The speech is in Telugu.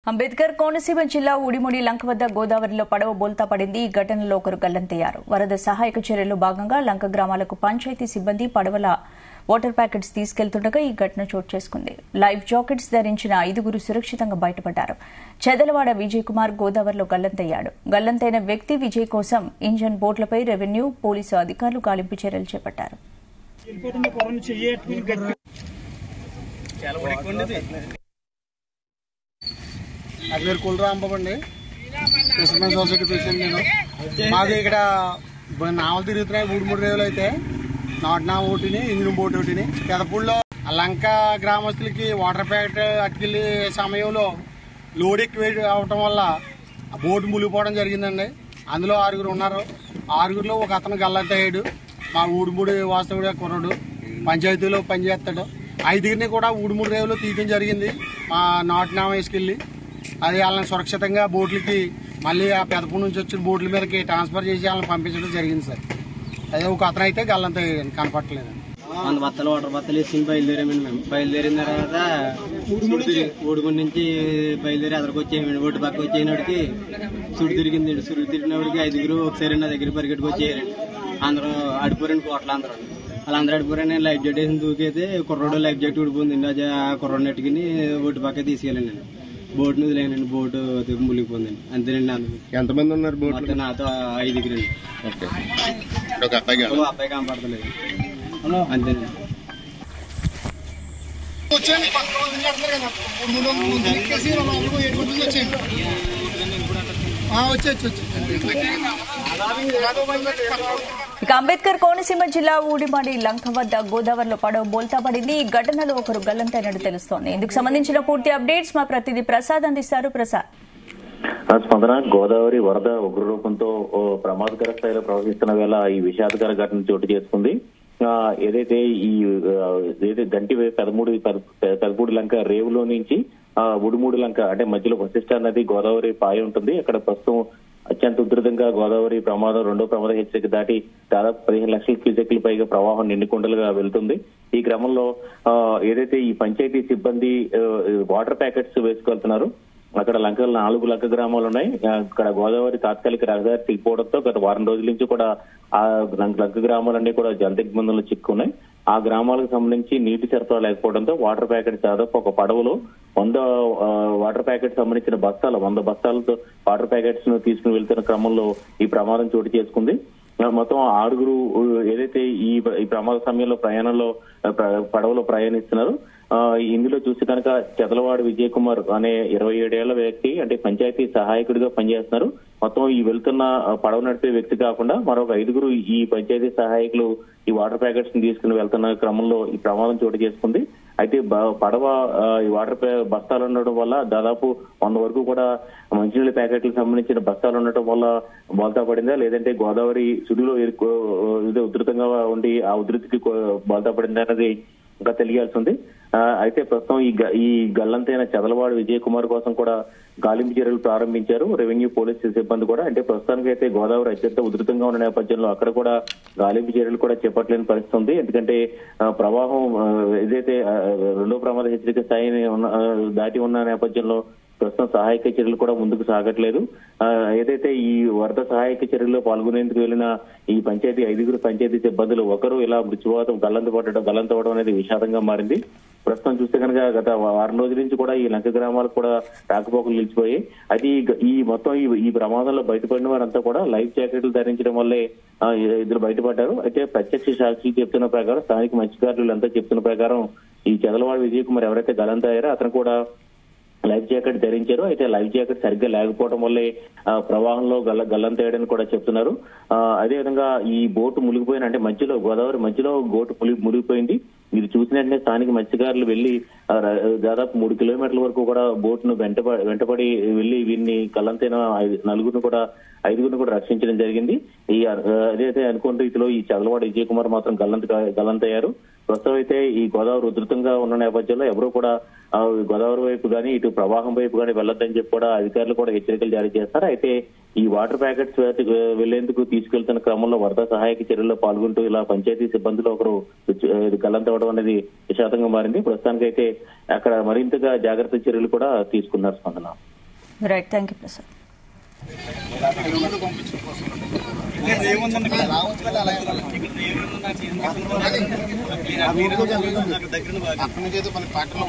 అంబేద్కర్ కోనసీమ జిల్లా ఊడిముడి లంక వద్ద గోదావరిలో పడవ బోల్తా పడింది. ఈ ఘటనలో ఒకరు గల్లంతయ్యారు. వరద సహాయక చర్యల్లో భాగంగా లంక గ్రామాలకు పంచాయతీ సిబ్బంది పడవల వాటర్ ప్యాకెట్స్ తీసుకెళ్తుండగా ఈ ఘటన చోటు చేసుకుంది. లైఫ్ జాకెట్స్ ధరించిన 5గురు సురక్షితంగా బయటపడ్డారు. చెదలవాడ విజయ్ కుమార్ గోదావరిలో గల్లంతయ్యాడు. గల్లంతైన వ్యక్తి విజయ్ కోసం ఇంజన్ బోట్లపై రెవెన్యూ, పోలీసు అధికారులు గాలింపు చర్యలు చేపట్టారు. అది పేరు కులరాంబాబు అండి. క్రిస్మస్ సొసైటీ ప్రెసిడెంట్ నేను. మాకు ఇక్కడ నావలు తిరుగుతున్నాయి 3 రేవులు అయితే నాటు నావ ఒకటిని, ఇంజిన్ బోట్ ఒకటిని. పెదపూడిలో లంక గ్రామస్తులకి వాటర్ ప్యాకెట్ అట్టుకెళ్లే సమయంలో లోడ్ ఎక్కువ అవటం వల్ల బోటు మునిగిపోవడం జరిగిందండి. అందులో 6గురు ఉన్నారు. 6గురిలో ఒక అతను గల్లంతయ్యాడు. మా ఊడిమూడి వాస్తవుడే కుర్రాడు, పంచాయతీలో పనిచేస్తాడు. 5గురిని కూడా 3 రేవులు తీయడం జరిగింది. మా నాటు నావ వేసుకెళ్లి అది వాళ్ళని సురక్షితంగా బోట్లకి మళ్ళీ ఆ పెదపూడి నుంచి వచ్చిన బోట్ల మీదకి ట్రాన్స్ఫర్ చేసి వాళ్ళని పంపించడం జరిగింది సార్. అదే ఒక అతను అయితే గల్లంత కనపట్టలేదు. బత్తలు వాటర్ బత్తలు వేసుకుని బయలుదేరామండి. మేము బయలుదేరిన తర్వాత ఊడుగుండి నుంచి బయలుదేరి అదరికి వచ్చేయండి. ఒడ్డు పక్క వచ్చేనాడికి సుడి తిరిగింది. సుడి తిరిగినప్పటికి 5గురు ఒకసారి నా దగ్గర పరిగెట్టుకు వచ్చేయారండి. అందరూ అడిపోరండి కోట్ల అందరూ. వాళ్ళందరూ అడిపోరని లైఫ్ జాకెట్ వేసి దూకైతే కుర్రోడు లైఫ్ జాకెట్ ఊడిపోయింది. అది ఆ కుర్రోడు నెట్టుకుని ఒడ్డు పక్క తీసుకెళ్ళండి. బోట్ ను వదిలేనండి. బోటు మునిగిపోయిందండి. అంతేనండి. ఎంతమంది ఉన్నారు బోట్? నాతో 5గురండి. అబ్బాయి కనపడతలేదు. అంతేనండి. ఇక అంబేద్కర్ కోనసీమ జిల్లా ఊడిమడి లంక వద్ద గోదావరిలో పడవ బోల్తా పడింది. ఈ ఘటనలో ఒకరు గల్లంతైనట్టు తెలుస్తోంది. ఇందుకు సంబంధించిన పూర్తి అప్డేట్స్ మా ప్రతినిధి ప్రసాద్ అందిస్తారు. ప్రసాద్. స్పందన, గోదావరి వరద ఉగ్రరూపంతో ప్రమాదకర స్థాయిలో ప్రవహిస్తున్న వేళ ఈ విషాదకర ఘటన చోటు చేసుకుంది. ఏదైతే గంటి పెదపూడి లంక రేవులో నుంచి ఉడిమూడి లంక అంటే మధ్యలో వశిష్ఠ నది గోదావరి పాయ ఉంటుంది. అక్కడ ప్రస్తుతం అత్యంత ఉధృతంగా గోదావరి ప్రమాదం 2వ ప్రమాద హెచ్చరిక దాటి దాదాపు 15 లక్షల క్యూసెక్ల పైగా ప్రవాహం నిండుకుండలుగా వెళ్తుంది. ఈ క్రమంలో ఏదైతే ఈ పంచాయతీ సిబ్బంది వాటర్ ప్యాకెట్స్ వేసుకెళ్తున్నారు, అక్కడ 4 లంక గ్రామాలు ఉన్నాయి. అక్కడ గోదావరి తాత్కాలిక రహదారి తెగిపోవడంతో గత వారం రోజుల నుంచి కూడా ఆ లంక గ్రామాలన్నీ కూడా జంత ఇబ్బందులు చిక్కున్నాయి. ఆ గ్రామాలకు సంబంధించి నీటి సరఫరా లేకపోవడంతో వాటర్ ప్యాకెట్స్ దాదాపు ఒక పడవలో 100 వాటర్ ప్యాకెట్ సంబంధించిన బస్తాలు 100 బస్తాలతో వాటర్ ప్యాకెట్స్ ను తీసుకుని వెళ్తున్న క్రమంలో ఈ ప్రమాదం చోటు చేసుకుంది. మొత్తం 6గురు ఏదైతే ఈ ప్రమాద సమయంలో పడవలో ప్రయాణిస్తున్నారు. ఇందులో చూసి కనుక చెదలవాడ విజయ్ కుమార్ అనే 27 ఏళ్ల వ్యక్తి అంటే పంచాయతీ సహాయకుడిగా పనిచేస్తున్నారు. మొత్తం ఈ వెళ్తున్న పడవ నడిపే వ్యక్తి కాకుండా మరొక 5గురు ఈ పంచాయతీ సహాయకులు ఈ వాటర్ ప్యాకెట్స్ ని తీసుకుని వెళ్తున్న క్రమంలో ఈ ప్రమాదం చోటు చేసుకుంది. అయితే పడవ ఈ వాటర్ బస్తాలు ఉండడం వల్ల దాదాపు 100 వరకు కూడా మంచినీళ్ళ ప్యాకెట్లకు సంబంధించిన బస్తాలు ఉండటం వల్ల బోల్తా పడిందా, లేదంటే గోదావరి సుడిలో ఉధృతంగా ఉండి ఆ ఉధృతికి బోల్తా పడిందా అనేది ఇంకా తెలియాల్సి ఉంది. అయితే ప్రస్తుతం ఈ గల్లంతైన చెదలవాడ విజయ్ కుమార్ కోసం కూడా గాలింపు చర్యలు ప్రారంభించారు రెవెన్యూ, పోలీసు సిబ్బంది కూడా. అంటే ప్రస్తుతానికి అయితే గోదావరి అత్యంత ఉధృతంగా ఉన్న నేపథ్యంలో అక్కడ కూడా గాలింపు చర్యలు కూడా చేపట్టలేని పరిస్థితి ఉంది. ఎందుకంటే ప్రవాహం ఏదైతే 2వ ప్రమాద హెచ్చరిక స్థాయిని దాటి ఉన్న నేపథ్యంలో ప్రస్తుతం సహాయక చర్యలు కూడా ముందుకు సాగట్లేదు. ఏదైతే ఈ వరద సహాయక చర్యల్లో పాల్గొనేందుకు వెళ్లిన ఈ 5గురు పంచాయతీ సిబ్బందులు ఒకరు ఇలా మృత్యువాతం గల్లంతవడం అనేది విషాదంగా మారింది. ప్రస్తుతం చూస్తే కనుక గత వారం రోజుల నుంచి కూడా ఈ లంక గ్రామాలకు కూడా రాకపోకలు నిలిచిపోయి అయితే ఈ ప్రమాదంలో బయటపడిన వారంతా కూడా లైఫ్ జాకెట్లు ధరించడం వల్లే ఇద్దరు బయటపడ్డారు. అయితే ప్రత్యక్ష సాక్షి చెప్తున్న ప్రకారం, స్థానిక మత్స్యకారులు అంతా చెప్తున్న ప్రకారం ఈ చెదలవాడ విజయ్ కుమార్ ఎవరైతే గల్లంతయ్యారో అతను కూడా లైఫ్ జాకెట్ ధరించారు. అయితే లైఫ్ జాకెట్ సరిగ్గా లేకపోవడం వల్లే ప్రవాహంలో గల్లంతేయడని కూడా చెప్తున్నారు. అదేవిధంగా ఈ బోటు మునిగిపోయిన అంటే గోదావరి మధ్యలో బోటు మునిగిపోయింది. మీరు చూసినట్లే స్థానిక మత్స్యకారులు వెళ్లి దాదాపు 3 కిలోమీటర్ల వరకు కూడా బోటును వెంటపడి వెళ్లి వీరిని గల్లంతైన 5గురిని కూడా రక్షించడం జరిగింది. అదైతే అనుకున్న రీతిలో ఈ చెదలవాడ విజయ్ కుమార్ మాత్రం గల్లంతయ్యారు. ప్రస్తుతం అయితే ఈ గోదావరి ఉధృతంగా ఉన్న నేపథ్యంలో ఎవరూ కూడా గోదావరి వైపు కానీ ఇటు ప్రవాహం వైపు కానీ వెళ్ళొద్దని చెప్పి కూడా అధికారులు కూడా హెచ్చరికలు జారీ చేస్తారు. అయితే ఈ వాటర్ ప్యాకెట్స్ వెళ్లేందుకు తీసుకెళ్తున్న క్రమంలో వరద సహాయక చర్యల్లో పాల్గొంటూ ఇలా పంచాయతీ సిబ్బందిలో ఒకరు గల్లంతవడం అనేది విషాదంగా మారింది. ప్రస్తుతానికైతే అక్కడ మరింతగా జాగ్రత్త చర్యలు కూడా తీసుకున్నారు. స్పందన. Right, thank you Prasad. అక్కడ నుంచి అయితే మన పాటలో